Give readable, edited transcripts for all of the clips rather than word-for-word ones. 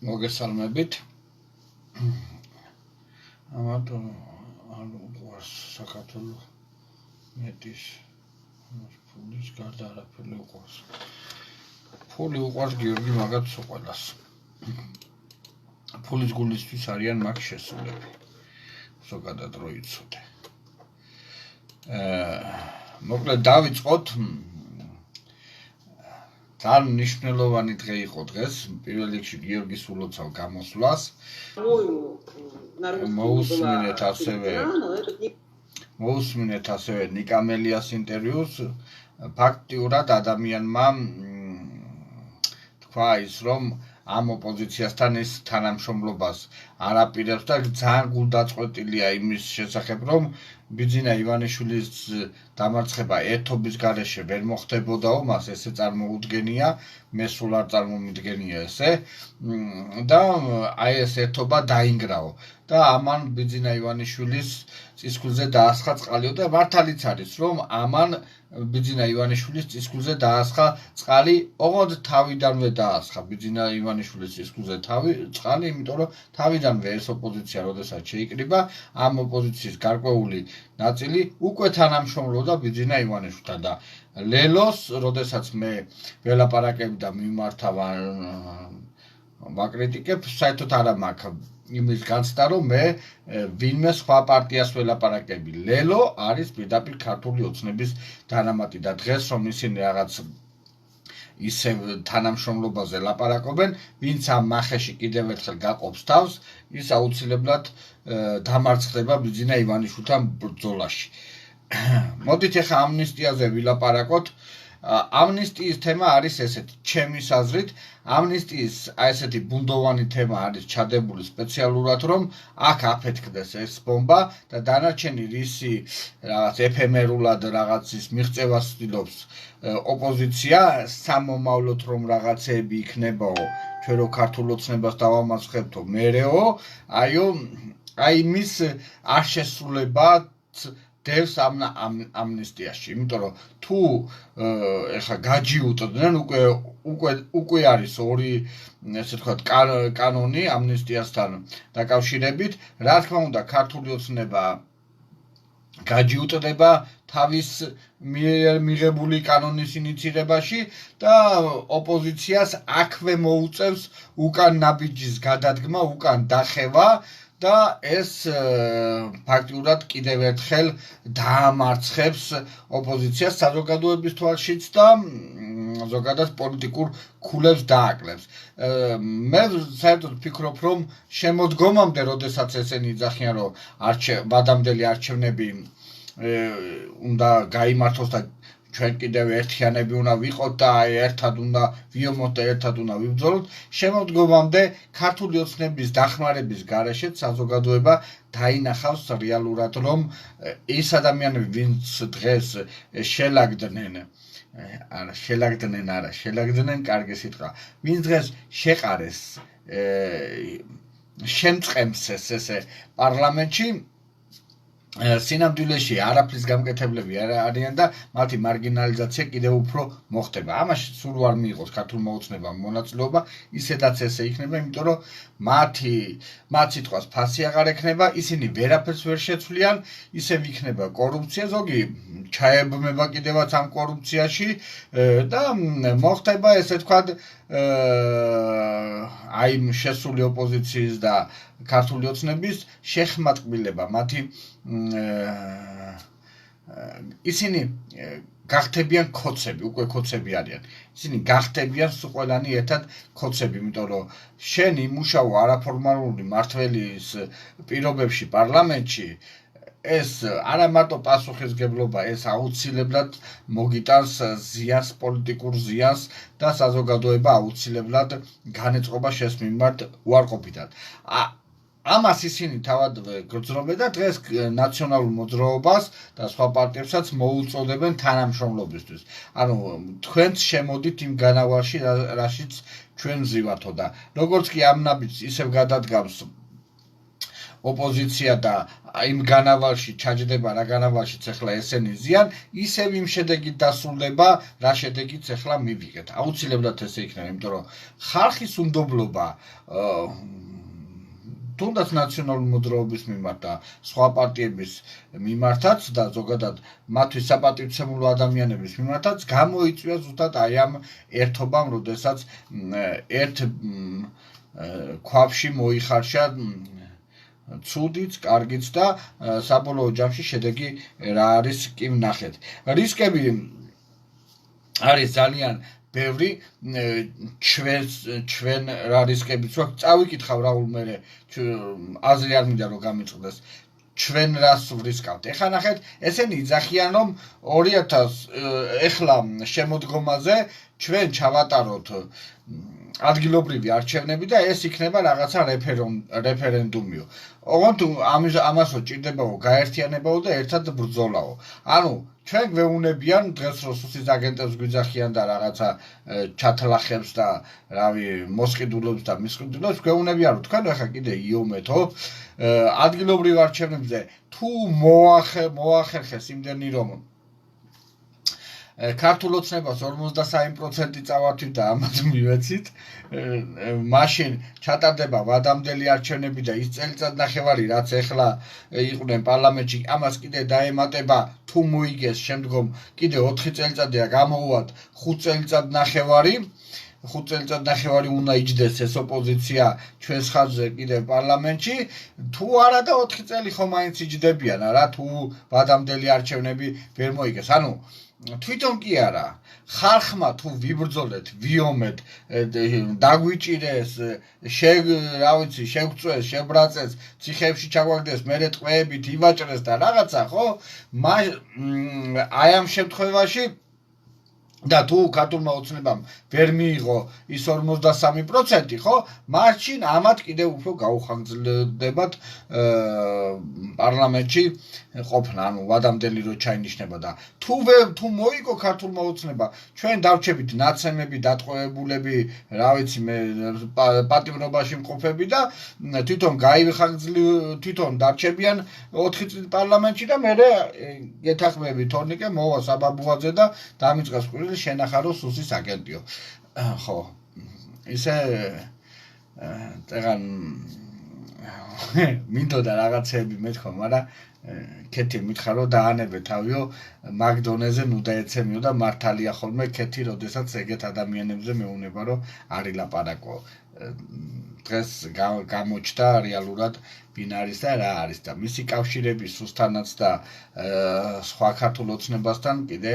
მოგესალმებით. ამათ უყვარს საქართველოს მეტის ფულის გარდა არაფერი უყვარს. ფული უყვარს გიორგი მაგაც უყოლას. ფულის გულისთვის არიან მაგ შესულები. ზოგადად რო იცოდე. მოკლედ დავიწყოთ. ძალიან მნიშვნელოვანი დღე იყო დღეს, პირველ რიგში გიორგის ულოცავ გამოსვლას. მოусმინეთ ასევე ნიკამელიას ინტერვიუს. ფაქტიურად ადამიანმა თქვა ის, რომ ამ ოპოზიციასთან ის თანამშრომლობას არ აპირებს და ძალიან გულდაწყვეტილია იმის შესახებ, რომ ბიძინა ივანიშვილის დამარცხება ერთობის გარეშე ვერ მოხდებოდაო, მას ესე წარმოუდგენია, მე სულ არ წარმომიდგენია ესე და აი ეს ერთობა დაინგრაო და ამან ბიძინა ივანიშვილის წისქვილზე დაასხა წყალიო და მართალიც არის, რომ ამან ბიძინა ივანიშვილის წისქვილზე დაასხა წყალი, ოღონდ თავიდანვე დაასხა ბიძინა ივანიშვილის წისქვილზე წყალი, იმიტომ რომ თავიდანვე ეს ოპოზიცია როდესაც შეიკრიბა, ამ ოპოზიციის გარკვეული ნაწილი უკვე თანამშრომლობდა ბიძინა ივანიშვილთან და ლელოს, როდესაც მე ველაპარაკები და მიმართავ ვაკრიტიკებ, საერთოდ არა მაქვს იმის განცდა, რომ მე ვინმე სხვა პარტიას ველაპარაკები. ლელო არის პირდაპირ ქართული ოცნების დანამატი და დღეს რომ ისინი რაღაც ისევ თანამშრომლობაზე ლაპარაკობენ, ვინც ამ მახეში კიდევ ერთხელ გაყოფს თავს, ის აუცილებლად დამარცხდება ბიძინა ივანიშვილთან ბრძოლაში. მოდით ახლა ამნისტიაზე ვილაპარაკოთ. ამნისტიის თემა არის ესეთი, ჩემის აზრით, ამნისტიის ესეთი ბუნდოვანი თემა არის ჩადებული სპეციალურად, რომ აქ აფეთქდეს ეს ბომბა და დანარჩენი რისი რაღაც ეფემერულად რაღაცის მიღწევას ცდილობს ოპოზიცია, სამომავლოდ რომ რაღაცეები იქნებაო, ჩვენ რო ქართულ ოცნებას დავამარცხებთო, მერეო, აი მის არ შესრულებად დევს ამნისტიაში, იმიტომ რომ თუ ეხა გაჯიუტდნენ, უკვე არის ორი, ესე ვთქვათ, კანონი ამნისტიასთან დაკავშირებით, რა თქმა უნდა, ქართული ოცნება გაჯიუტდება თავის მიღებული კანონის ინიცირებაში და ოპოზიციას აქვე მოუწევს უკან ნაბიჯის გადადგმა, უკან დახევა და ეს ფაქტიურად კიდევ ერთხელ დაამარცხებს ოპოზიციას საზოგადოების თვალშიც და ზოგადად პოლიტიკურ ქულებს დააკლებს. მე საერთოდ ვფიქრობ, რომ შემოდგომამდე, როდესაც ესენი იძახიან, რომ ვადამდელი არჩევნები უნდა გაიმართოს და ჩვენ კიდევ ერთიანები უნდა ვიყოთ და ერთად უნდა ვიომოთ და ერთად უნდა ვიბრძოლოთ, შემოდგომამდე ქართული ოცნების დახმარების გარეშეც საზოგადოება დაინახავს რეალურად, რომ ის ადამიანები, ვინც დღეს შელაგდნენ, კარგი სიტყვა, ვინც დღეს შეყარეს, შემწყემსეს ესე პარლამენტში, სინამდვილეში არაფრის გამკეთებლები არიან და მათი მარგინალიზაცია კიდევ უფრო მოხდება. ამაში სულ არ მიიღოს ქართულმა ოცნებამ მონაწილეობა, ისედაც ესე იქნება, იმიტომ რომ მათ სიტყვას ფასი აღარ ექნება, ისინი ვერაფერს ვერ შეცვლიან, ისევ იქნება კორუფცია, ზოგი ჩაებმება კიდევაც ამ კორუფციაში და მოხდება ესე ვთქვათ აი შესული ოპოზიციის და ქართული ოცნების შეხმატკბილება, მათი ისინი გახდებიან ქოცები, უკვე ქოცები არიან. ისინი გახდებიან ყველანი ერთად ქოცები, იმიტომ რომ შენ იმუშაო არაფორმალური მმართველის პირობებში პარლამენტში, ეს არა მარტო პასუხისმგებლობა, ეს აუცილებლად მოგიტანს ზიანს, პოლიტიკურ ზიანს და საზოგადოება აუცილებლად განეწყობა შენს მიმართ უარყოფითად. ამას ისინი თავად გრძნობენ და დღეს ნაციონალურ მოძრაობას და სხვა პარტიებსაც მოუწოდებენ თანამშრომლობისთვის. ანუ თქვენც შემოდით იმ განავალში, რაშიც ჩვენ ვზივართო და როგორც კი ამ ნაბიჯს ისევ გადადგამს ოპოზიცია და იმ განავალში ჩაჯდება რა განავალშიც ახლა ესენი ზიან, ისევ იმ შედეგით დასრულდება, რა შედეგიც ახლა მივიღეთ. აუცილებლად ესე იქნება, იმიტომ რომ ხალხის უნდობლობა თუნდაც ნაციონალური მოძრაობის მიმართ და სხვა პარტიების მიმართაც და ზოგადად მათთვის საპატივცემულო ადამიანების მიმართაც გამოიწვია ზუსტად აი ამ ერთობამ, როდესაც ერთ ქვაბში მოიხარშა ცუდიც, კარგიც და საბოლოო ჯამში შედეგი რა არის კი ვნახეთ. რისკები არის ძალიან ბევრი, ჩვენ რა რისკებიც ვაქვს, წავიკითხავ რაულ მერე აზრი არ მინდა რომ გამიწყდეს. ჩვენ რას ვრისკავთ? ეხლა ნახეთ, ესენი იძახიან რომ 2000 ეხლა შემოდგომაზე ჩვენ ჩავატაროთ ადგილობრივი არჩევნები და ეს იქნება რაღაცა რეფერენდუმიო. ოღონდ ამასო ჭირდებაო გაერთიანებაო და ერთად ბრძოლაო. ანუ ჩვენ გვეუნებიან დღეს რომ სუსის აგენტებს გვიძახიან და რაღაცა ჩათლახებს და რავი მოსყიდულობს და მისყიდულობს, გვეუნებიან რომ თქვენ ახლა კიდე იომეთო ადგილობრივ არჩევნებზე თუ მოახერხეს იმდენი რომ ქართულ ოცნებას 53% წავართვით და ამათ მივეცით, მაშინ ჩატარდება ვადამდელი არჩევნები და ის წელიწადნახევარი, რაც ეხლა იყვნენ პარლამენტში, ამას კიდე დაემატება, თუ მოიგეს შემდგომ კიდე 4 წელიწადია გამოუვათ 5 წელიწადნახევარი. 5 წელიწადნახევარი უნდა იჯდეს ეს ოპოზიცია ჩვენს ხაზზე კიდე პარლამენტში, თუ არა და 4 წელი ხომ მაინც იჯდებიან რა, თუ ვადამდელი არჩევნები ვერ მოიგეს. ანუ თვითონ კი არა, ხალხმა თუ ვიბრძოლეთ, ვიომეთ, დაგვიჭირეს, რა ვიცი, შევწვეს, შებრაწეს, ციხეებში ჩაგვაგდეს, მერე ტყვეებით ივაჭრეს და რაღაცა, ხო? აი ამ შემთხვევაში და თუ ქართულმა ოცნებამ ვერ მიიღო ის 53%, ხო? მაშინ ამათ კიდევ უფრო გაუხანგრძლდებათ პარლამენტში ყოფნა, ანუ ვადამდელი რო ჩაინიშნება და თუ მოიგო ქართულმა ოცნება, ჩვენ დავრჩებით ნაცემები, დატყვევებულები, რა ვიცი მე პატიმრობაში მყოფები და თვითონ დარჩებიან 4 წელი პარლამენტში და მერე გეთახმები თორნიკე მოვა საბაბუაძე და დამიწყეს ყვირილი შენახარო სუსის აგენტიო. ხო, ისე წეგან მინდოდა რაღაცეები მეთქვა, მაგრამ ქეთი მითხარო დაანებე თავიო მაგ დონეზე ნუ დაეცემიო და მართალია ხოლმე ქეთი, როდესაც ეგეთ ადამიანებზე მეუნება რომ არ ილაპარაკო. დღეს გამოჩნდა რეალურად ვინ არის და რა არის და მისი კავშირები სუსთანაც და სხვა ქართულ ოცნებასთან კიდე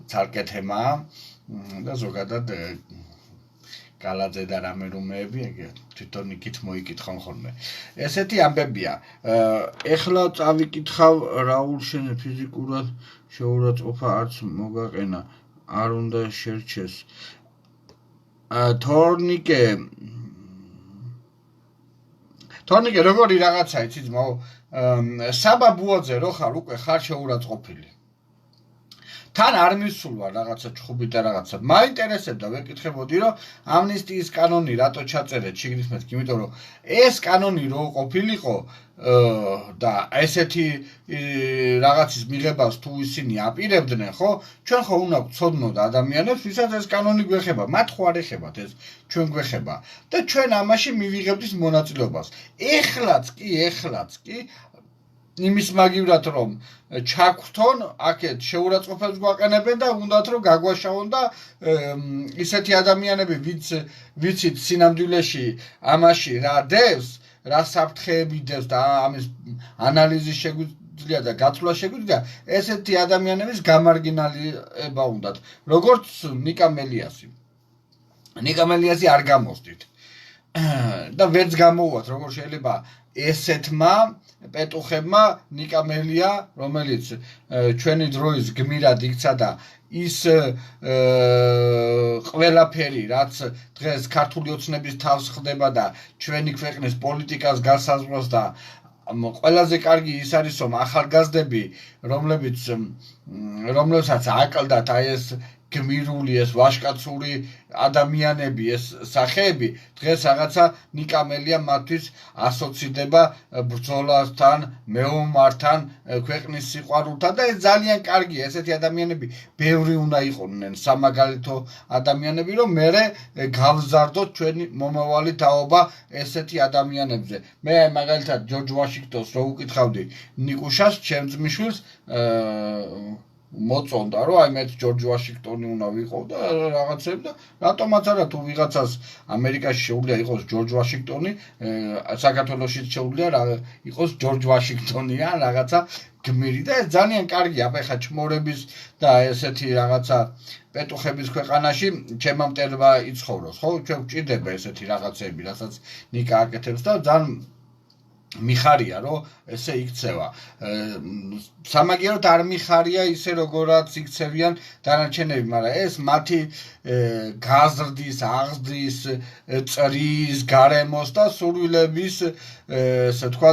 ცალკე თემაა და ზოგადად გალაძე და რამე რომეები ეგ თვითონ იქით მოიკითხონ ხოლმე. ესეთი ამბებია. ეხლა წავიკითხავ რაულ შენ ფიზიკურად შეურაცხყოფა არც მოგაყენა, არ უნდა შერჩეს. თორნიკე როგორი რაღაცა იცი ძმაო, საბაბუაძე რო ხარ უკვე ხარ შეურაცხყოფილი. თან არ მისულვა რაღაცა ჩხუბი და რაღაცა. მაინტერესებდა ვეკითხებოდი რომ ამნისტიის კანონი რატო ჩაწერეთ შიგნით მეთქი, იმიტომ რომ ეს კანონი რო ყოფილიყო და ესეთი რაღაცის მიღებას თუ ისინი აპირებდნენ, ხო? ჩვენ ხო უნდა გვცოდნოთ ადამიანებს, ვისაც ეს კანონი გვეხება, მათ ხო არ ეხებათ ეს ჩვენ გვეხება და ჩვენ ამაში მივიღებთ მონაწილეობას. ეხლაც კი იმის მაგივრად რომ ჩაგვთონ, აქეთ შეურაცხყოფებს გვაყენებენ და უნდათ რომ გაგვაშავონ და ისეთი ადამიანები, ვიცით სინამდვილეში ამაში რა დევს, რა საფრთხეები დევს და ამის ანალიზი შეგვიძლია და გაცვლა შეგვიძლია, ესეთი ადამიანების გამარგინალება უნდათ, როგორც ნიკა მელიასი. ნიკა მელიასი არ გამოსდით და ვერც გამოუვათ, როგორ შეიძლება ესეთმა პეტუხებმა ნიკა მელია, რომელიც ჩვენი დროის გმირად იქცა და ის ყველაფერი, რაც დღეს ქართული ოცნების თავს ხდება და ჩვენი ქვეყნის პოლიტიკას გასაზღვრავს და ყველაზე კარგი ის არის, რომ ახალგაზრდები, რომლებსაც აკლდათ აი ეს გმირული ეს ვაჟკაცური ადამიანები ეს სახეები დღეს რაღაცა ნიკამელია მათთვის ასოცირდება ბრძოლასთან, მეომართან, ქვეყნის სიყვარულთან და ეს ძალიან კარგია ესეთი ადამიანები ბევრი უნდა იყვნენ სამაგალითო ადამიანები რომ მე გავზარდოთ ჩვენი მომავალი თაობა ესეთი ადამიანებზე მე მაგალითად ჯორჯ ვაშინგტონს რო უკითხავდი ნიკუშას ჩემს ძმისშვილს მოწონდა რომ აი მე ჯორჯ ვაშინგტონი უნდა ვიყო და რაღაცები და რატომაც არა თუ ვიღაცას ამერიკაში შეუძლია იყოს ჯორჯ ვაშინგტონი საქართველოშიც შეუძლია იყოს ჯორჯ ვაშინგტონი ან რაღაცა გმირი და ეს ძალიან კარგია აბა ჩმორების და ესეთი რაღაცა პეტუხების ქვეყანაში ჩემმა მტერმა იცხოვროს ხო ჩვენ გვჭირდება ესეთი რაღაცები რასაც ნიკა აკეთებს და ძალიან მიხარია რომ ესე იქცევა სამაგიეროდ არ მიხარია ისე როგორაც იქცევიან დანარჩენები მაგრამ ეს მათი გაზრდის აღზრდის წრის გარემოს და სურვილების ესე თქვა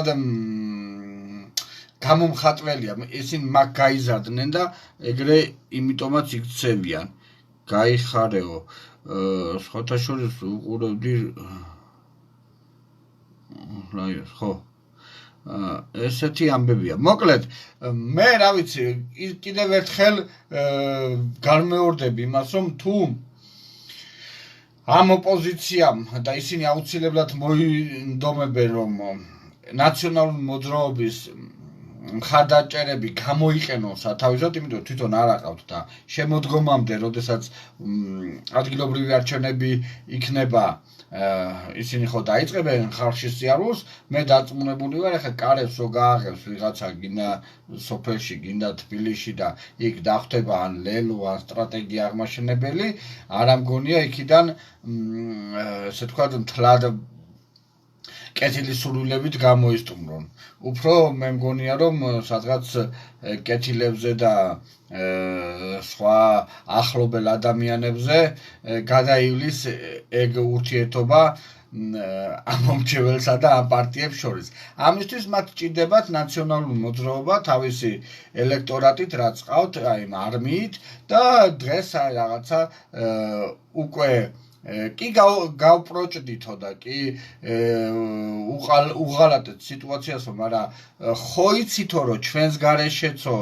გამომხატველია ისინი მაგ გაიზარდნენ და ეგრე იმიტომაც იქცევიან გაიხარეო სხვათა შორის უყურებდი რაიოს ხო ესეთი ამბებია. მოკლედ, მე რა ვიცი, კიდევ ერთხელ განმეორდები იმას, რომ თუ ამ ოპოზიციამ და ისინი აუცილებლად მოინდომებენ, რომ ნაციონალური მოძრაობის მხარდაჭერები გამოიყენონ სათავისად, იმიტომ თვითონ არ აყავთ და შემოდგომამდე, როდესაც ადგილობრივი არჩევნები იქნება ისინი ხო დაიწყებენ ხალხში სიარულს, მე დარწმუნებული ვარ, ახლა კარებს რო გააღებს ვიღაცა გინდა სოფელში, გინდა თბილისში და იქ დახვდება ან ლელო, ან სტრატეგია აღმაშენებელი, არა მგონია იქიდან ესე თქვა მთლად კეთილი სურვილებით გამოისტუმრონ. უფრო მე მგონია რომ სადღაც კეთილებზე და სხვა ახლობელ ადამიანებზე გადაივლის ეგ ურთიერთობა ამომრჩეველსა და ამ პარტიებს შორის. ამისთვის მათ ჭირდებათ ნაციონალური მოძრაობა თავისი ელექტორატით, რაც ყავთ, აი არმიით და დღეს აი რაღაცა უკვე კი გავპროჭდითო და კი უღალატეთ სიტუაციასო, მაგრამ ხო იცითო რომ ჩვენს გარეშეცო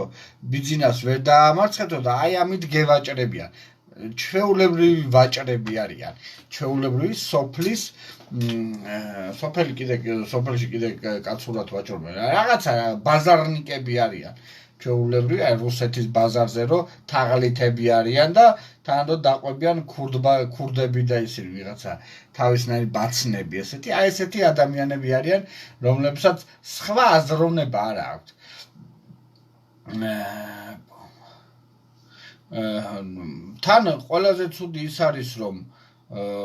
ბიძინას ვერ დაამარცხეთო და აი ამით გევაჭრებიან. ჩვეულებრივი ვაჭრები არიან. ჩვეულებრივი სოფლის სოფელი სოფელში კიდე კაცურად ვაჭრობენ. რაღაცა ბაზარნიკები არიან. ჩვეულებრივი აი რუსეთის ბაზარზე რომ თაღლითები არიან და თანადოდ დაყვებიან ქურდები და ისინი ვიღაცა თავისნაირი ბაცნები ესეთი აი ესეთი ადამიანები არიან რომლებსაც სხვა აზროვნება არ აქვთ თან ყველაზე ცუდი ის არის რომ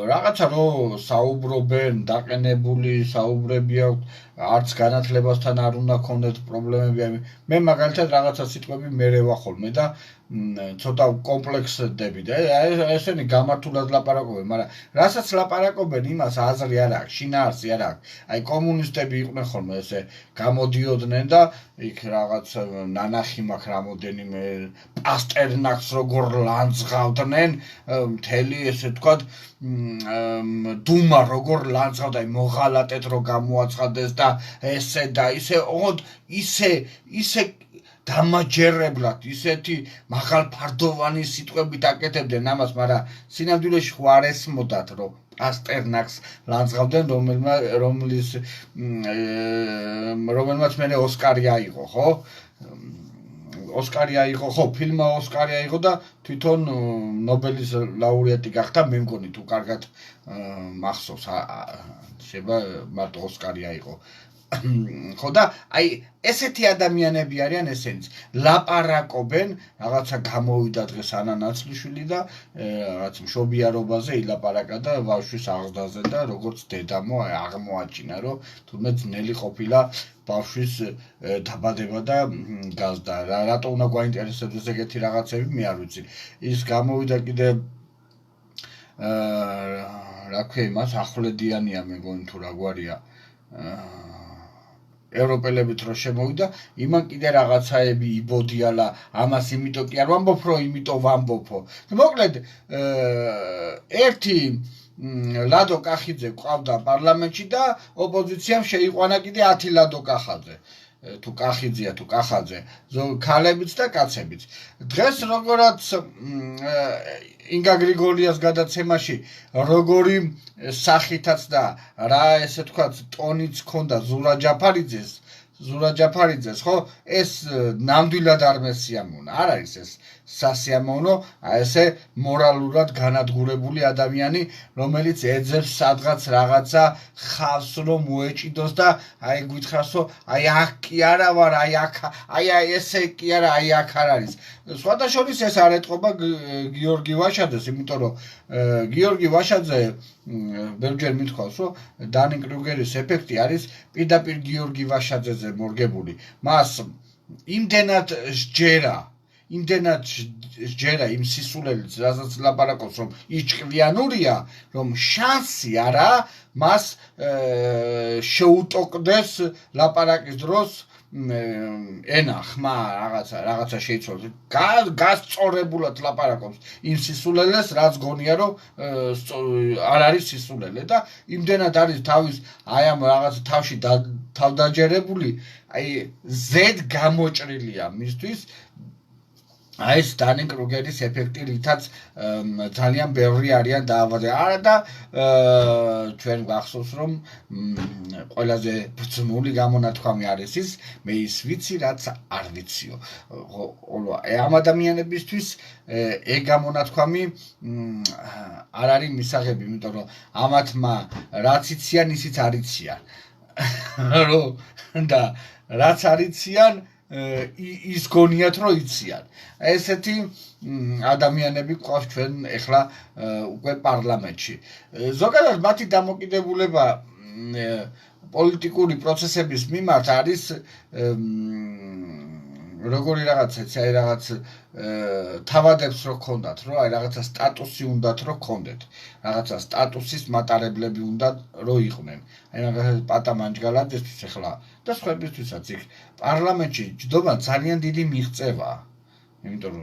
რაღაცა რო საუბრობენ დაყენებული საუბრები აქვს არც განათლებასთან არ უნდა ქონდეთ პრობლემები მე მაგალითად რაღაცა სიტყვები მერევა ხოლმე და ცოტა კომპლექსდები და ესენი გამართულად ლაპარაკობენ, მაგრამ რასაც ლაპარაკობენ იმას აზრი არ აქვს, შინაარსი არ აქვს. აი კომუნისტები იყვნენ ხოლმე ესე გამოდიოდნენ და იქ რაღაც ნანახი მაქვს რამოდენიმე პასტერნაკს როგორ ლანძღავდნენ, მთელი ესე თქვა დუმა როგორ ლანძღავდა, აი მოღალატეთ რო გამოაცხადეს და ესე და ისე, ოღონდ ისე დამაჯერებლად ისეთი მაღალფარდოვანი სიტყვებით აკეთებდნენ ამას, მაგრამ სინამდვილეში ხო არ ესმოდათ, რომ პასტერნაკს ლანძღავდნენ, რომელმაც მერე ოსკარი აიღო, ხო? ოსკარი აიღო, ხო, ფილმმა ოსკარი აიღო და თვითონ ნობელის ლაურეატი გახდა, მე მგონი თუ კარგად მახსოვს, შეიძლება მარტო ოსკარი აიღო. ხო და აი ესეთი ადამიანები არიან ესენიც ლაპარაკობენ რაღაცა გამოვიდა დღეს ანა ნაცლიშვილი და რაღაც მშობიარობაზე ილაპარაკა და ბავშვის აღზრდაზე და როგორც დედამო აღმოაჩინა რომ თურმე ძნელი ყოფილა ბავშვის დაბადება და გაზრდა რატო უნდა გვაინტერესებდეს ეგეთი რაღაცები მე არ ვიცი ის გამოვიდა კიდე რა ქვია იმას ახვლედიანია მე მგონი თუ რა გვარია ევროპელებით რო შემოვიდა, იმან კიდე რაღაცაები იბოდიალა, ამას იმიტომ კი არ ვამბობ, რომ იმიტომ ვამბობო. მოკლედ, ერთი ლადო კახიძე ყავდა პარლამენტში და ოპოზიციამ შეიყვანა კიდე 10 ლადო კახაძე. თუ კახიძეა, თუ კახაძე, ქალებიც და კაცებიც. დღეს როგორაც ინგა გრიგოლიას გადაცემაში როგორი სახითაც და რა ესე თქვა ტონიც ქონდა ზურა ჯაფარიძეს, ხო? ეს ნამდვილად არ მესიამონა. არ არის ეს სასიამოვნო, ესე მორალურად განადგურებული ადამიანი, რომელიც ეძებს სადღაც რაღაცა ხავს რომ მოეჭიდოს და აი გითხარს რომ აი აქ კი არა ვარ, აი აქ, აი ესე კი არა, აი აქ არ არის. სხვათა შორის ეს არ ეტყობა გიორგი ვაშაძეს, იმიტომ რომ გიორგი ვაშაძე ბევრჯერ მithქვავს, რომ დანი კრუგერის ეფექტი არის პირდაპირ გიორგი ვაშაძეზე მორგებული. მას იმდენად სჯერა იმ სისულელით, რასაც ლაპარაკობს, რომ იჭკვიანურია, რომ შანსი არა მას შეუტოკდეს ლაპარაკის დროს ენა, ხმა, რაღაცა შეიცვალოს. გასწორებულად ლაპარაკობს იმ სისულელეს, რაც გონია, რომ არ არის სისულელე და იმდენად არის თავის აი ამ რაღაც თავში თავდაჯერებული, აი ზედ გამოჭრილია მისთვის აი ეს დანი კრუგერის ეფექტი, რითაც ძალიან ბევრი არიან დაავადებული. არა და ჩვენ გახსოვს, რომ ყველაზე ბრძნული გამონათქვამი არის ის, მე ის ვიცი, რაც არ ვიციო. ამ ადამიანებისთვის ეგ გამონათქვამი არ არის მისაღები, იმიტომ რომ ამათმა რაც იციან, ისიც არ იციან. და რაც არ იციან ის გონიათ რომ იციან. ესეთი ადამიანები გვყავს ჩვენ ეხლა უკვე პარლამენტში. ზოგადად მათი დამოკიდებულება პოლიტიკური პროცესების მიმართ არის როგორი რაღაცა, აი რაღაც თავადებს რო ქონდათ, რომ აი რაღაცა სტატუსი უნდათ რო ქონდეთ. რაღაცა სტატუსის მატარებლები უნდათ რო იყვნენ. აი მაგალითად პატა მანჯგალაძესთვის ეხლა და სხვებისთვისაც იქ პარლამენტში ჯდომა ძალიან დიდი მიღწევაა. იმიტომ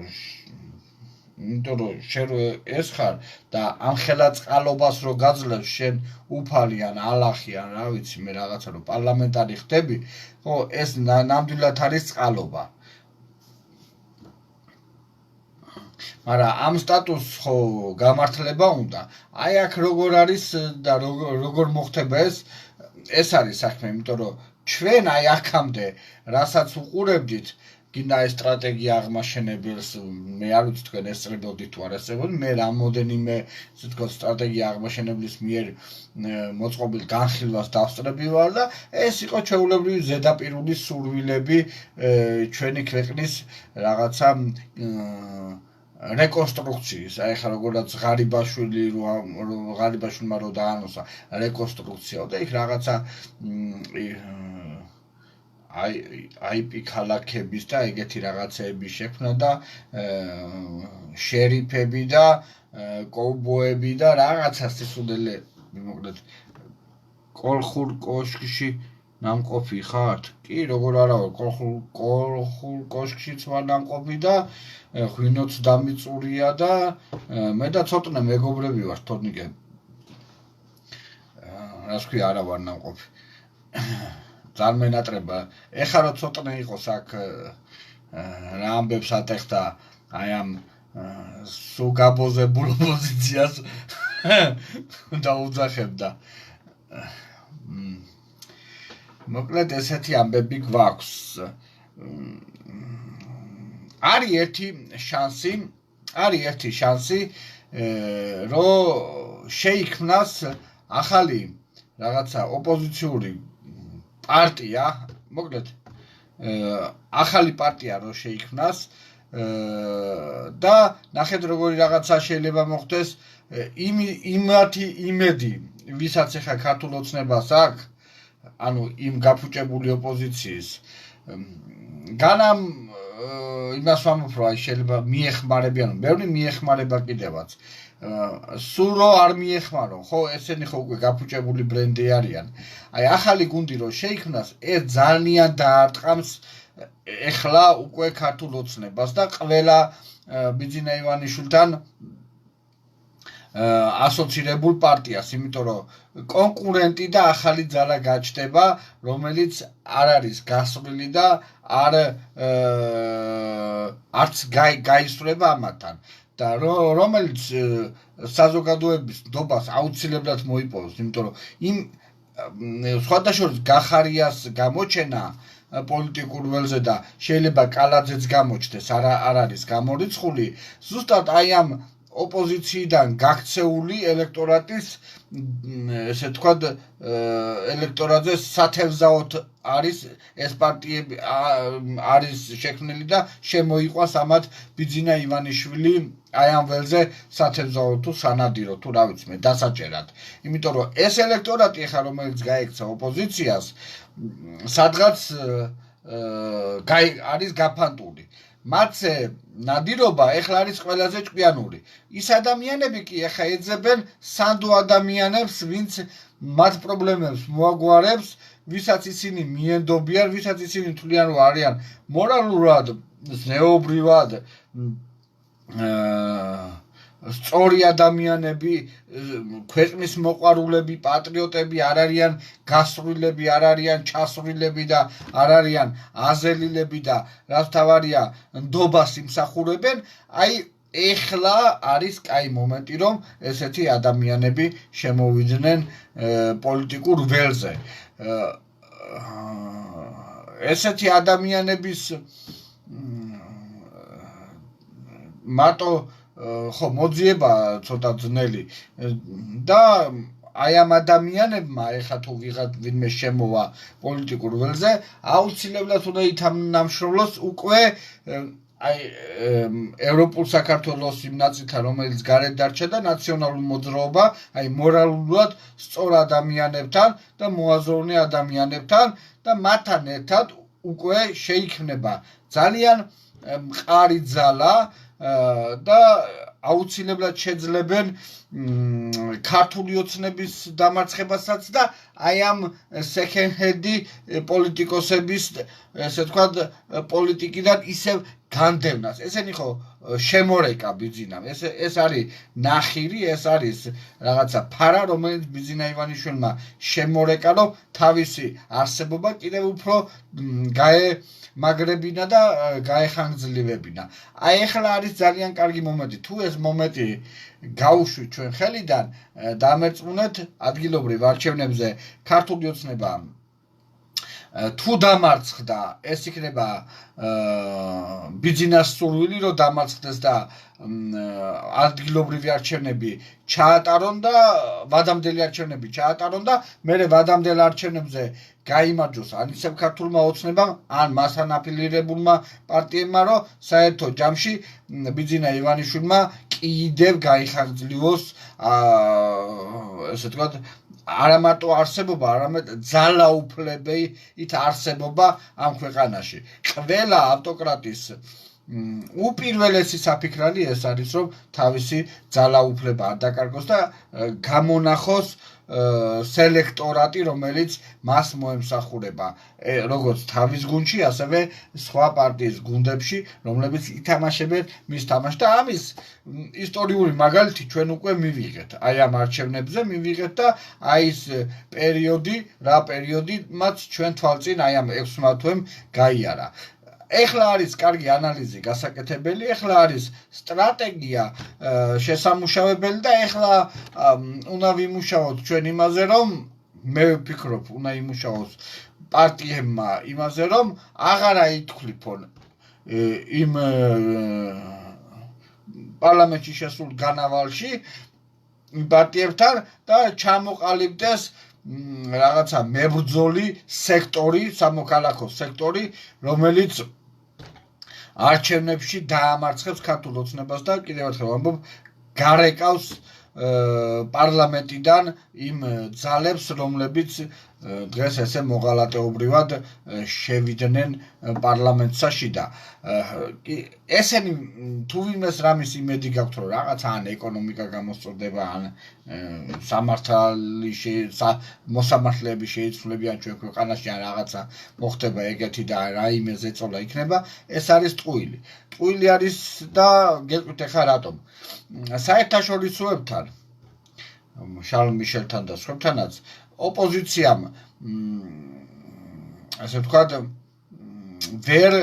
რომ შენ ეს ხარ და ამ ხელაწყალობას რო გაძლევს შენ უფალი ან ალახი ან რა ვიცი მე რაღაცა რო პარლამენტარი ხდები, ხო, ეს ნამდვილად არის წყალობა. მაგრამ ამ სტატუსს ხო გამართლება უნდა. აი აქ როგორ არის და როგორ მოხდება ეს არის საქმე, იმიტომ რომ ჩვენ აი აქამდე რასაც უყურებდით, გინდა ეს სტრატეგია აღმაშენებელს, მე არ ვიცი თქვენ ესწრებოდით თუ არ ესწრებოდით, მე რამოდენიმე ესე თქვა სტრატეგია აღმაშენებლის მიერ მოწყობილ განხილვას დავსწრები ვარ და ეს იყო ჩვეულებრივი ზედაპირული სურვილები ჩვენი ქვეყნის რაღაცა რეკონსტრუქციის. აი ხა როგორც ღარიბაშვილმა რო დაანონსა რეკონსტრუქცია და იქ რაღაცა IP ქალაქების და ეგეთი რაღაცეები შექმნა და შერიფები და კოუბოები და რაღაცა სისულელები, მოკლედ კოლხურ კოშკში ნამყოფი ხართ? კი, როგორ არა ვარ, კოლხურ კოშკშიც ვარ ნამყოფი და ღვინოც დამიწურია და მე და ცოტნე მეგობრები ვართ, თორნიკე. რას ქვია, არა ვარ ნამყოფი. წარმენატრება. ეხლა რო ცოტნე იყოს აქ რა ამბებს ატეხდა აი ამ სუგაბოზებულ ოპოზიციას დაუძახებდა. მოკლედ ესეთი ამბები გვაქვს. არის ერთი შანსი, რომ შეიქმნას ახალი რაღაცა ოპოზიციური პარტია, მოკლედ ახალი პარტია რო შეიქმნას და ნახეთ როგორი რაღაცა შეიძლება მოხდეს იმათი იმედი, ვისაც ახლა ქართულ ოცნებას აქვს, ანუ იმ გაფუჭებული ოპოზიციის განამ იმას ვამბობ, რომ აი შეიძლება მიეხმარებიან, ბევრი მიეხმარება კიდევაც. სულ რო არ მიეხმარო, ხო, ესენი ხო უკვე გაფუჭებული ბრენდი არიან. აი ახალი გუნდი რო შეიქმნას, ეს ძალიან დაარტყამს ეხლა უკვე ქართულ ოცნებას და ყველა ბიძინა ივანიშვილთან ასოცირებულ პარტიას, იმიტომ რომ კონკურენტი და ახალი ძალა გაჩნდება, რომელიც არ არის გასვლილი და არც გაისვრება ამათთან და რომელიც საზოგადოების ნდობას აუცილებლად მოიპოვოს, იმიტომ რომ იმ სხვადასხვა გახარიას გამოჩენა პოლიტიკურ ველზე და შეიძლება კალაძეც გამოჩნდეს, არ არის გამორიცხული, ზუსტად აი ამ ოპოზიციიდან გაქცეული ელექტორატის, ესე ვთქვათ, ელექტორატზე სათევზაოდ არის ეს პარტიები არის შექმნილი და შემოიყვანს ამათ ბიძინა ივანიშვილი აი ამ ველზე სათევზაოდ თუ სანადირო თუ რა ვიცი მე დასაჭერად. იმიტომ რომ ეს ელექტორატი ახლა რომელიც გაექცა ოპოზიციას, სადღაც არის გაფანტული. მათზე ნადირობა ეხლა არის ყველაზე ჭკვიანური. ის ადამიანები კი ეხლა ეძებენ სანდო ადამიანებს, ვინც მათ პრობლემებს მოაგვარებს, ვისაც ისინი მიენდობიან, ვისაც ისინი თვლიან, რომ არიან მორალურად, ზნეობრივად სწორი ადამიანები, ქვეყნის მოყვარულები, პატრიოტები, არ არიან გასრულები, არ არიან ჩასრულები და არ არიან აზელილები და რაც თავარია ნდობას იმსახურებენ, აი ეხლა არის კაი მომენტი, რომ ესეთი ადამიანები შემოვიდნენ პოლიტიკურ ველზე. ესეთი ადამიანების მარტო ხო მოძიება ცოტა ძნელი და აი ამ ადამიანებმა ეხლა თუ ვინმე შემოვა პოლიტიკურ ველზე, აუცილებლად უნდა ითამამშრომლოს უკვე აი ევროპულ საქართველოს იმ ნაწილთან, რომელიც გარეთ დარჩა და ნაციონალურ მოძრაობა, აი მორალურად სწორ ადამიანებთან და მოაზროვნე ადამიანებთან და მათთან ერთად უკვე შეიქმნება ძალიან მყარი ძალა და აუცილებლად შეძლებენ ქართული ოცნების დამარცხებასაც და აი ამ second-hand პოლიტიკოსების, ესე ვთქვათ, პოლიტიკიდან ისევ განდევნას. ესენი ხო შემორეკა ბიძინამ. ეს არის ნახირი, ეს არის რაღაცა ფარა, რომელიც ბიძინა ივანიშვილმა შემორეკა, რომ თავისი არსებობა კიდევ უფრო მაგრებინა და გაეხანგრძლივებინა. აი ეხლა არის ძალიან კარგი მომენტი. თუ ეს მომენტი გაუშვით ჩვენ ხელიდან, დამერწმუნეთ ადგილობრივ არჩევნებზე ქართული ოცნება თუ დამარცხდა, ეს იქნება ბიძინას სურვილი, რომ დამარცხდეს და ადგილობრივი არჩევნები ჩაატარონ და ვადამდელი არჩევნები ჩაატარონ და მერე ვადამდელ არჩევნებზე გაიმარჯვოს ან ისევ ქართულმა ოცნებამ, ან მასთან აფილირებულმა პარტიებმა, რომ საერთო ჯამში ბიძინა ივანიშვილმა კიდევ გაიხარძლივოს, ესე ვთქვათ, არა მარტო არსებობა, არამედ ძალაუფლებებით არსებობა ამ ქვეყანაში. ყველა ავტოკრატის უპირველესი საფიქრალი ეს არის, რომ თავისი ძალაუფლება არ დაკარგოს და გამონახოს სელექტორატი, რომელიც მას მოემსახურება, როგორც თავის გუნდში, ასევე სხვა პარტიის გუნდებში, რომლებიც ითამაშებენ მის თამაშს და ამის ისტორიული მაგალითი ჩვენ უკვე მივიღეთ. აი ამ არჩევნებზე მივიღეთ და აი ეს პერიოდი, რა პერიოდი მათ ჩვენ თვალწინ აი ამ 6 თვემ გაიარა. ეხლა არის კარგი ანალიზი გასაკეთებელი, ეხლა არის სტრატეგია შესამუშავებელი და ეხლა უნდა ვიმუშაოთ ჩვენ იმაზე, რომ მე ვფიქრობ, უნდა იმუშაოს პარტიებმა იმაზე, რომ აღარ აითქლიფონ იმ პარლამენტში შესულ განავალში იმ პარტიებთან და ჩამოყალიბდეს რაღაცა მებრძოლი სექტორი, სამოქალაქო სექტორი, რომელიც არჩევნებში დაამარცხებს ქართულ ოცნებას და კიდევ ერთხელ ვამბობ, გარეკავს პარლამენტიდან იმ ძალებს, რომლებიც დღეს ესე მოღალატეობრივად შევიდნენ პარლამენტსაში და ესენი თუ ვინმეს რამის იმედი გაქვთ რომ რაღაცა ან ეკონომიკა გამოსწორდება ან სამართალი მოსამართლეები შეიცვლებიან ჩვენ ქვეყანაში ან რაღაცა მოხდება ეგეთი და რაიმე ზეწოლა იქნება ეს არის ტყუილი. ტყუილი არის და გეტყვით ახლა რატომ საერთაშორისოებთან შარლ მიშელთან და სხვებთანაც ოპოზიციამ ასე ვთქვათ ვერ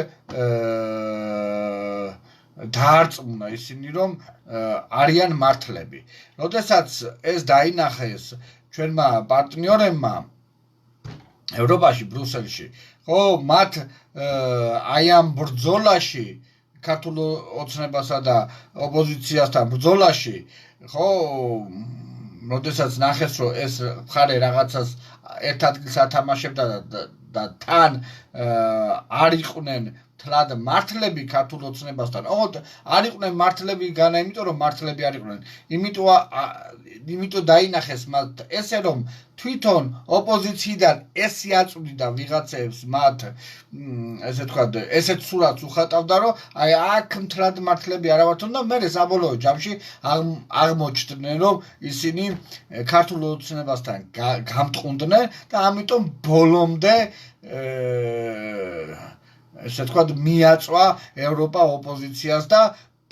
დაარწმუნა ისინი რომ არიან მართლები. როდესაც ეს დაინახეს ჩვენმა პარტნიორებმა ევროპაში, ბრუსელში, ხო, მათ აი ამ ბრძოლაში ქართულ ოცნებასა და ოპოზიციასთან ბრძოლაში, ხო, როდესაც ნახეს რომ ეს მხარე რაღაცას ერთ ადგილს ათამაშებდა და თან არ იყვნენ თლად მართლები ქართულ ოცნებასთან. ოღონდ არ იყვნენ მართლები განა იმიტომ რომ მართლები არ იყვნენ. იმიტომ დაინახეს მათ ესე რომ თვითონ ოპოზიციიდან ესე აწვდიდა ვიღაცებს მათ ესე ვთქვათ ესეთ სურათს უხატავდა რომ აი აქ მთლად მართლები არა ვართ და მე საბოლოო ჯამში აღმოჩნდნენ რომ ისინი ქართულ ოცნებასთან გამტყუნდნენ და ამიტომ ბოლომდე ესე ვთქვათ მიაწვა ევროპა ოპოზიციას და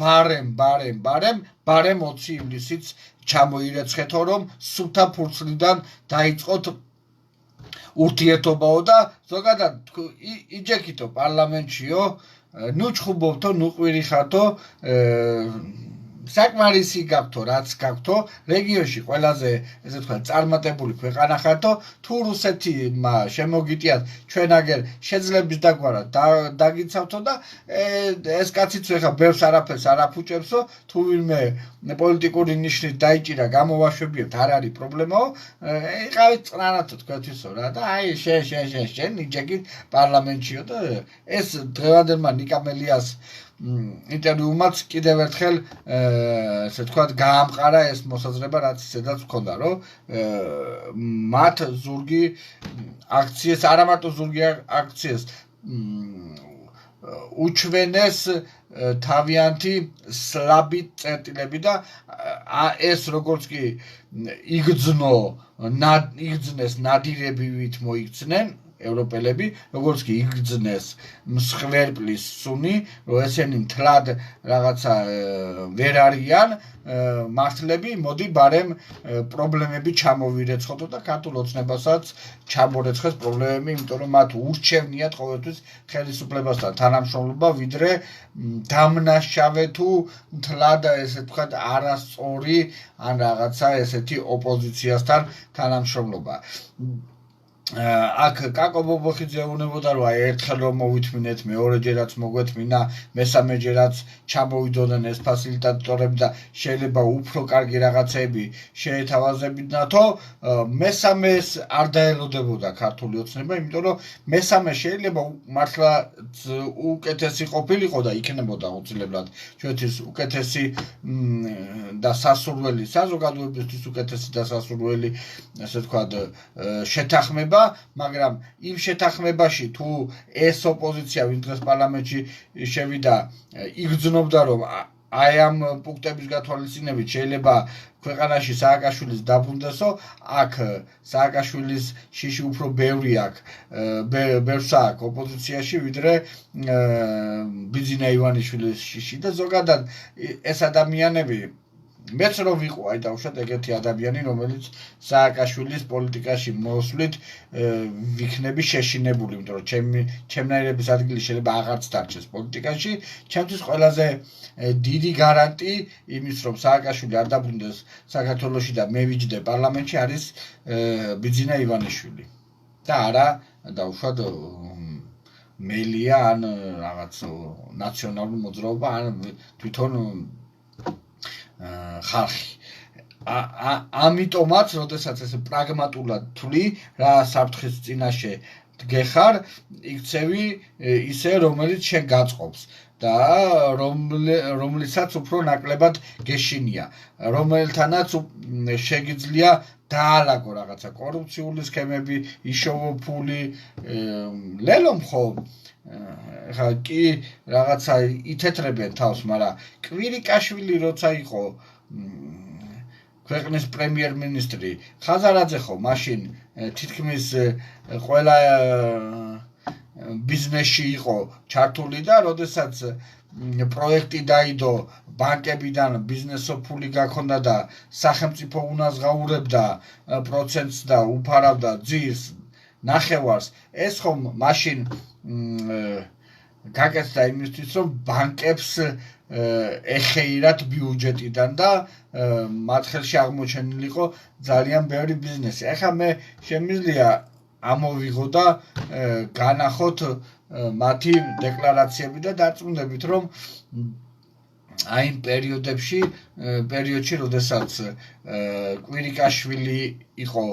ბარემ 20 ივლისიც ჩამოირეცხეთო რომ სუფთა ფურცლიდან დაიწყოთ ურთიერთობაო და ზოგადად იჯექითო პარლამენტშიო ნუ ჩხუბობთო ნუ ყვირიხართო საკმარისი გაქვთო რაც გაქვთო რეგიონში ყველაზე ესე ვთქვათ წარმატებული ქვეყანა ხართო თუ რუსეთმა შემოგიტიათ ჩვენ აგერ შეძლების დაგვარა დაგიცავთო და ეს კაციც ეხა ბევრს არაფერს არ აფუჭებსო თუ ვინმე პოლიტიკური ნიშნით დაიჭირა გამოვაშვებიოთ არ არის პრობლემაო იყავით წნანათო თქვათვისო რა და აი შენ იჯეკით პარლამენტშიო და ეს დღევანდელმა ნიკამელიას ინტერვიუმაც კიდევ ერთხელ ესე ვთქვათ გაამყარა ეს მოსაზრება რაც ისედაც ჰქონდა რომ მათ ზურგი აქციეს არა მარტო ზურგი აქციეს უჩვენეს თავიანთი სლაბი წერტილები და ეს როგორც კი იგრძნეს ნადირებივით მოიქცნენ ევროპელები, როგორც კი იგრძნეს მსხვერპლის სუნი, რომ ესენი მთლად რაღაცა ვერ არიან მართლები, მოდი ბარემ პრობლემები ჩამოვირეცხოთ და ქართულ ოცნებასაც ჩამორეცხეს პრობლემები, იმიტომ რომ მათ ურჩევნიათ ყოველთვის ხელისუფლებასთან თანამშრომლობა, ვიდრე დამნაშავე თუ მთლად ესე ვთქვათ არასწორი ან რაღაცა ესეთი ოპოზიციასთან თანამშრომლობა. აქ კაკო ბობოხიძე ეუბნებოდა რომ აი ერთხელ რომ მოვითმინეთ მეორეჯერაც მოგვეთმინა მესამეჯერაც ჩამოვიდოდნენ ეს ფასილიტატორები და შეიძლება უფრო კარგი რაღაცები შეეთავაზებინათო მესამეს არ დაელოდებოდა ქართული ოცნება იმიტომ რომ მესამე შეიძლება მართლა უკეთესი ყოფილიყო და იქნებოდა აუცილებლად ჩვენთვის უკეთესი და სასურველი საზოგადოებისთვის უკეთესი და სასურველი ასე ვთქვათ შეთანხმება მაგრამ იმ შეთანხმებაში თუ ეს ოპოზიცია ვინ დღეს პარლამენტში შევიდა იგრძნობდა რომ აი ამ პუნქტების გათვალისწინებით შეიძლება ქვეყანაში სააკაშვილის დაბრუნდესო აქ სააკაშვილის შიში უფრო ბევრი აქვს ბევრს აქვს ოპოზიციაში ვიდრე ბიძინა ივანიშვილის შიში და ზოგადად ეს ადამიანები მეც რომ ვიყო აი დავუშვათ ეგეთი ადამიანი რომელიც სააკაშვილის პოლიტიკაში მოსვლით ვიქნები შეშინებული იმიტომ რომ ჩემნაირების ადგილი შეიძლება აღარც დარჩეს პოლიტიკაში ჩემთვის ყველაზე დიდი გარანტი იმის რომ სააკაშვილი არ დაბრუნდეს საქართველოში და მე ვიჯდე პარლამენტში არის ბიძინა ივანიშვილი და არა დავუშვათ მელია ან რაღაც ნაციონალური მოძრაობა ან თვითონ ხალხი ამიტომაც როდესაც ესე პრაგმატულად თვლი რა საფრთხის წინაშე დგეხარ იქცევი ისე რომელიც შენ გაწყობს და რომლიცაც უფრო ნაკლებად გეშინია რომელთანაც შეგიძლია დაალაგო რაღაცა კორუფციული სქემები, იშოვო ფული, ლელომ ხო ხა კი რაღაცა ითეთრებენ თავს, მაგრამ კვირიკაშვილი როცა იყო ქვეყნის პრემიერ-მინისტრი, ხაზარაძე ხო მაშინ თითქმის ყველა ბიზნესში იყო ჩართული და როდესაც პროექტი დაიდო ბანკებიდან ბიზნესო ფული გაქონდა და სახელმწიფო უნაზღაურებდა პროცენტს და უფარავდა ძირს ნახევარს ეს ხომ მაშინ გაკეთდა იმისთვის რომ ბანკებს ეხეირათ ბიუჯეტიდან და მათ ხელში აღმოჩენილიყო ძალიან ბევრი ბიზნესი. ახლა მე შემიძლია ამოვიღო და განახოთ მათი დეკლარაციები და დარწმუნდებით რომ აი იმ პერიოდში როდესაც კვირიკაშვილი იყო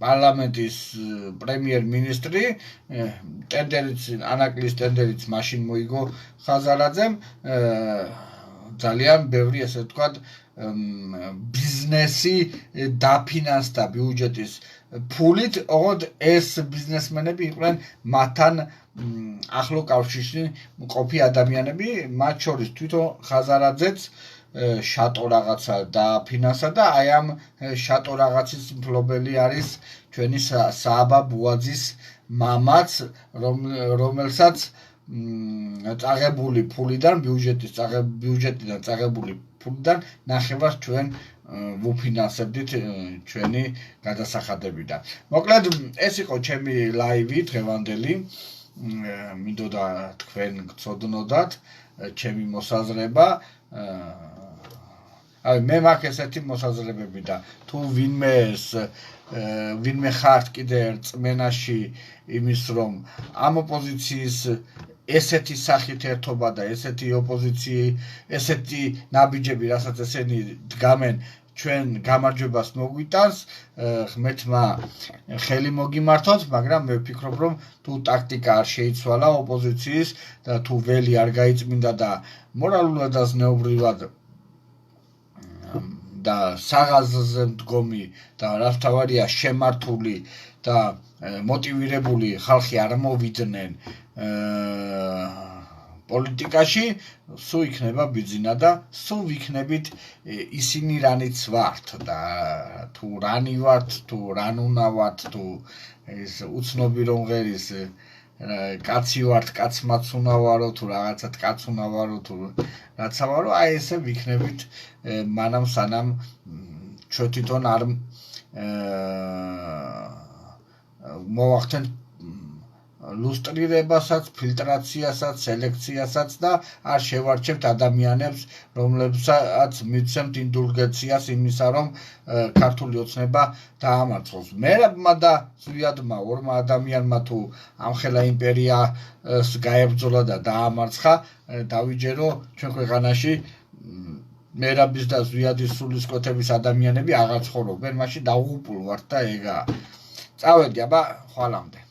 პარლამენტის პრემიერ-მინისტრი ანაკლის ტენდერიც მაშინ მოიგო ხაზარაძემ ძალიან ბევრი ესე ვთქვათ ბიზნესი დაფინანსდა ბიუჯეტის ფულით, ოღონდ ეს ბიზნესმენები იყვნენ მათთან ახლო კავშირში მყოფი ადამიანები, მათ შორის თვითონ ხაზარაძეც შატო რაღაცა დაფინანსა და აი ამ შატო რაღაცის მფლობელი არის ჩვენი სააბა ბუაძის მამაც, რომელსაც წაღებული ფულიდან ბიუჯეტიდან წაღებული ფულიდან ნახევარს ჩვენ ვუფინანსებდით ჩვენი გადასახადებიდან. მოკლედ ეს იყო ჩემი ლაივი დღევანდელი. მინდოდა თქვენ გწოდნოდათ ჩემი მოსაზრება. აი მე მაქვს ესეთი მოსაზრებები და თუ ვინმე ხართ კიდე რწმენაში იმის რომ ამ ოპოზიციის ესეთი სახით ერთობა და ესეთი ესეთი ნაბიჯები, რასაც ესენი დგამენ ჩვენ გამარჯვებას მოგვიტანს, ღმერთმა ხელი მოგიმართოთ, მაგრამ მე ვფიქრობ, რომ თუ ტაქტიკა არ შეიცვალა ოპოზიციის და თუ ველი არ გაიწმინდა და მორალურად და ზნეობრივად და საღაზზე მდგომი და რაც თავარია შემართული და მოტივირებული ხალხი არ მოვიდნენ პოლიტიკაში, სულ იქნება ბიძინა და სულ ვიქნებით ისინი რანიც ვართ და თუ რანი ვართ, თუ რან უნდა ვართ, თუ ეს უცნობი რომ ღერის კაცი ვართ, კაცმაც უნდა ვარო, თუ რაღაცად კაც უნდა ვარო, თუ რაცა ვარო, აი ესე ვიქნებით მანამ სანამ ჩვენ თვითონ არ მოვახდენთ ლუსტრირებასაც, ფილტრაციასაც, სელექციასაც და არ შევარჩევთ ადამიანებს, რომლებსაც მიცემთ ინდულგენციას იმისა, რომ ქართული ოცნება დაამარცხოს. მერაბმა და ზვიადმა ორმა ადამიანმა თუ ამხელა იმპერიას გაებრძოლა და დაამარცხა, დავიჯერო ჩვენ ქვეყანაში მერაბის და ზვიადის სულისკვეთების ადამიანები აღარ ცხოვრობენ, მაშინ დაღუპულ ვართ და ეგაა. წავედი, აბა, ხვალამდე.